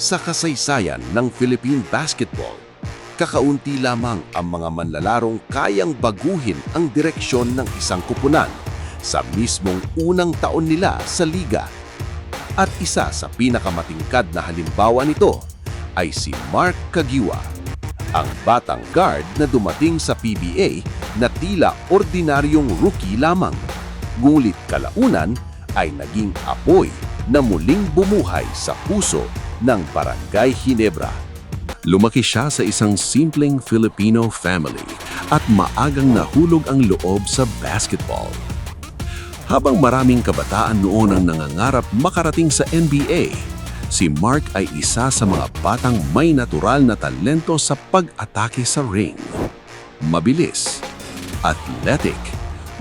Sa kasaysayan ng Philippine basketball, kakaunti lamang ang mga manlalarong kayang baguhin ang direksyon ng isang kupunan sa mismong unang taon nila sa liga. At isa sa pinakamatingkad na halimbawa nito ay si Mark Caguioa, ang batang guard na dumating sa PBA na tila ordinaryong rookie lamang. Ngunit kalaunan ay naging apoy na muling bumuhay sa puso ng Barangay Ginebra. Lumaki siya sa isang simpleng Filipino family at maagang nahulog ang loob sa basketball. Habang maraming kabataan noon ang nangangarap makarating sa NBA, si Mark ay isa sa mga batang may natural na talento sa pag-atake sa ring. Mabilis, athletic,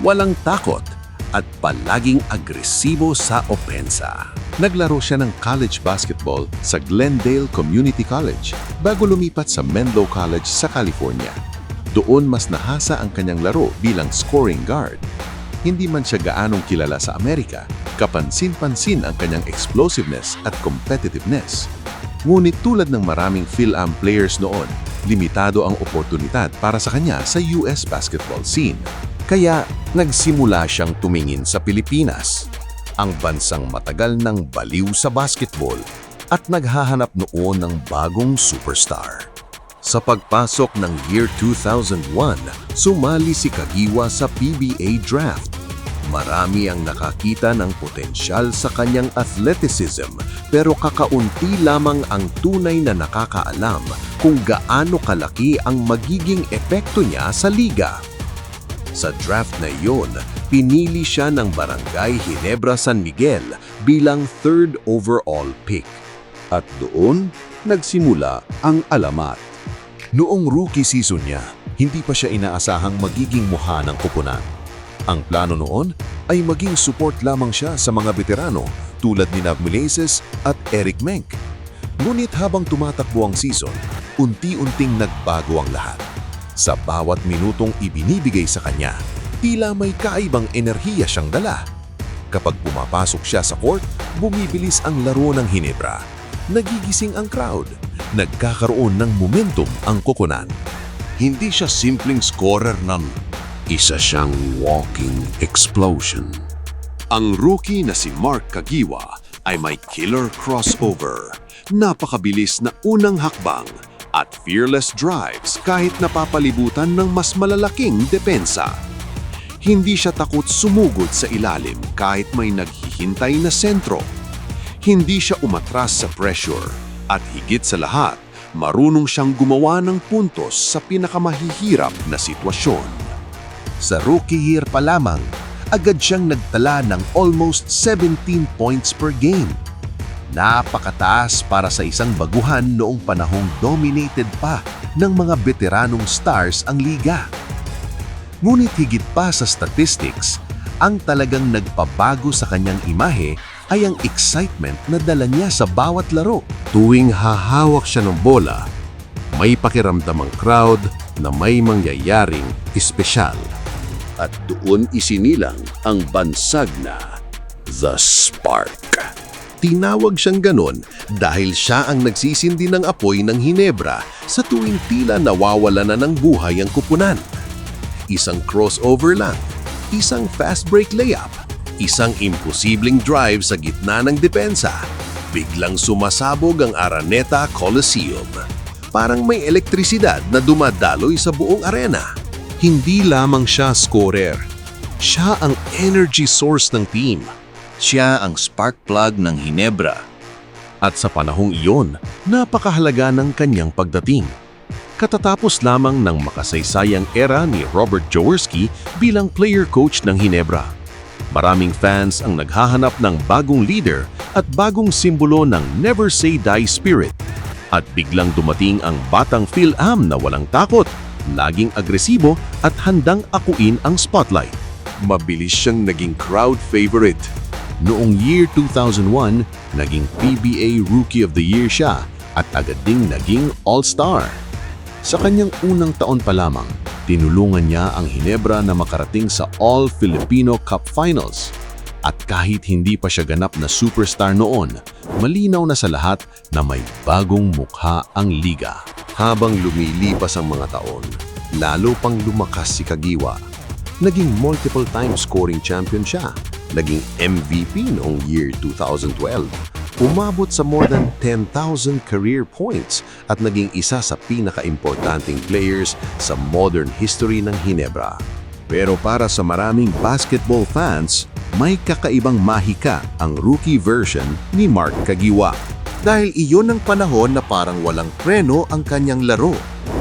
walang takot, at palaging agresibo sa opensa. Naglaro siya ng college basketball sa Glendale Community College bago lumipat sa Menlo College sa California. Doon mas nahasa ang kanyang laro bilang scoring guard. Hindi man siya gaanong kilala sa Amerika, kapansin-pansin ang kanyang explosiveness at competitiveness. Ngunit tulad ng maraming Phil-Am players noon, limitado ang oportunidad para sa kanya sa US basketball scene. Kaya nagsimula siyang tumingin sa Pilipinas, ang bansang matagal nang baliw sa basketball at naghahanap noon ng bagong superstar. Sa pagpasok ng year 2001, sumali si Caguioa sa PBA draft. Marami ang nakakita ng potensyal sa kanyang athleticism pero kakaunti lamang ang tunay na nakakaalam kung gaano kalaki ang magiging epekto niya sa liga. Sa draft na iyon, pinili siya ng Barangay Ginebra San Miguel bilang 3rd overall pick. At doon, nagsimula ang alamat. Noong rookie season niya, hindi pa siya inaasahang magiging mukha ng kupunan. Ang plano noon ay maging support lamang siya sa mga veterano tulad ni Nav Milaces at Eric Menk. Ngunit habang tumatakbo ang season, unti-unting nagbago ang lahat. Sa bawat minutong ibinibigay sa kanya, tila may kaibang enerhiya siyang dala. Kapag pumapasok siya sa court, bumibilis ang laro ng Ginebra. Nagigising ang crowd. Nagkakaroon ng momentum ang kupunan. Hindi siya simpleng scorer ng isa siyang walking explosion. Ang rookie na si Mark Caguioa ay may killer crossover, napakabilis na unang hakbang, at fearless drives kahit napapalibutan ng mas malalaking depensa. Hindi siya takot sumugod sa ilalim kahit may naghihintay na sentro. Hindi siya umatras sa pressure at higit sa lahat, marunong siyang gumawa ng puntos sa pinakamahihirap na sitwasyon. Sa rookie year pa lamang, agad siyang nagtala ng almost 17 points per game. Napakataas para sa isang baguhan noong panahong dominated pa ng mga veteranong stars ang liga. Ngunit higit pa sa statistics, ang talagang nagpabago sa kanyang imahe ay ang excitement na dala niya sa bawat laro. Tuwing hahawak siya ng bola, may pakiramdam ang crowd na may mangyayaring espesyal. At doon isinilang ang bansag na The Spark. Tinawag siyang ganon dahil siya ang nagsisindi ng apoy ng Ginebra sa tuwing tila nawawala na ng buhay ang kupunan. Isang crossover lang, isang fast break layup, isang imposibleng drive sa gitna ng depensa. Biglang sumasabog ang Araneta Coliseum. Parang may elektrisidad na dumadaloy sa buong arena. Hindi lamang siya scorer. Siya ang energy source ng team. Siya ang spark plug ng Ginebra. At sa panahong iyon, napakahalaga ng kanyang pagdating. Katatapos lamang ng makasaysayang era ni Robert Jaworski bilang player coach ng Ginebra. Maraming fans ang naghahanap ng bagong leader at bagong simbolo ng never say die spirit. At biglang dumating ang batang Phil-Am na walang takot, laging agresibo at handang akuin ang spotlight. Mabilis siyang naging crowd favorite. Noong year 2001, naging PBA Rookie of the Year siya at agad ding naging All-Star. Sa kanyang unang taon pa lamang, tinulungan niya ang Ginebra na makarating sa All-Filipino Cup Finals. At kahit hindi pa siya ganap na superstar noon, malinaw na sa lahat na may bagong mukha ang liga. Habang lumilipas ang mga taon, lalo pang lumakas si Kagiwa. Naging multiple time scoring champion siya. Naging MVP noong year 2012. Umabot sa more than 10,000 career points at naging isa sa pinaka-importanting players sa modern history ng Ginebra. Pero para sa maraming basketball fans, may kakaibang mahika ang rookie version ni Mark Kagiwa. Dahil iyon ang panahon na parang walang preno ang kanyang laro.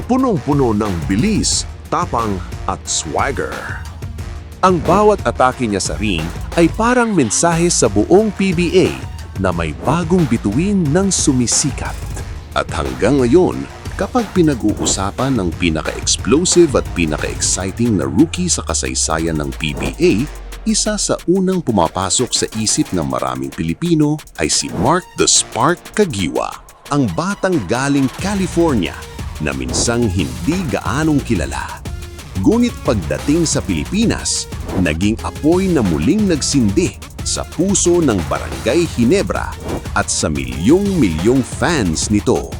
Punong-puno ng bilis, tapang at swagger. Ang bawat atake niya sa ring ay parang mensahe sa buong PBA na may bagong bituin ng sumisikat. At hanggang ngayon, kapag pinag-uusapan ng pinaka-explosive at pinaka-exciting na rookie sa kasaysayan ng PBA, isa sa unang pumapasok sa isip ng maraming Pilipino ay si Mark "The Spark" Kagiwa, ang batang galing California na minsang hindi gaanong kilala. Ngunit pagdating sa Pilipinas, naging apoy na muling nagsindi sa puso ng Barangay Ginebra at sa milyong-milyong fans nito.